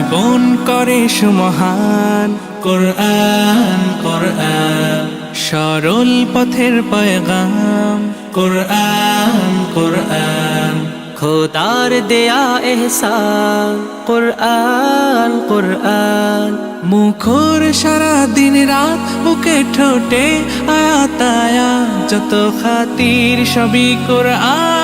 জীবন করে সুমহান। কোরআন কোরআন সরল পথের পয়গাম। কোরআন কোরআন খোদার দেয়া এহসান। কোরআন কোরআন মুখর সারা দিন রাত, বুকে ঠোঁটে আয়াত আয়াত, যত খাতির সবই কোরআন।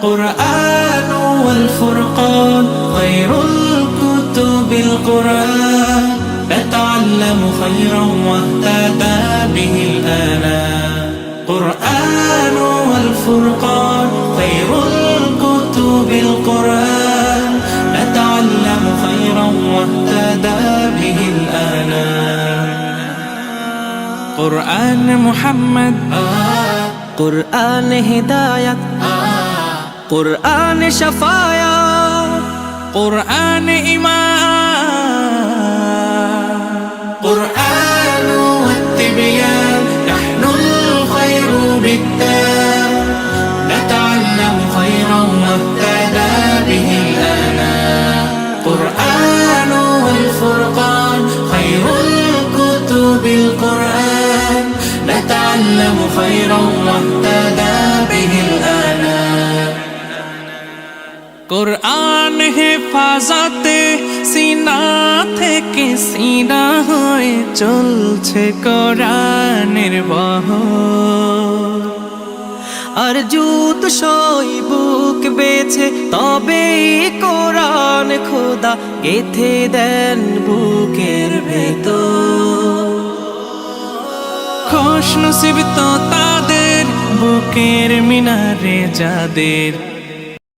قرآن والفرقان خير الكتب القرآن نتعلم خيرا واهتدى به الآنام قرآن والفرقان خير الكتب القرآن نتعلم خيرا واهتدى به الآنام قرآن محمد কোরআন হিদায়াত। কোরআন শাফায়াত। قرآن إيمان قرآن والتبيان نحن الخير بالتام نتعلم خيرا واهتدى به الآنام قرآن والفرقان خير الكتب القرآن نتعلم خيرا واهتدى به الآنام কোরআন হেফাজতে সিনা থেকে সিনা হয়ে চলছে কোরআনের বহর। আর জুত সই বুক বেছে তবে কোরআন খোদা গেথে দেন বুকের ভেতর। খুশ নসিব তো তাদের বুকের মিনারে যাদের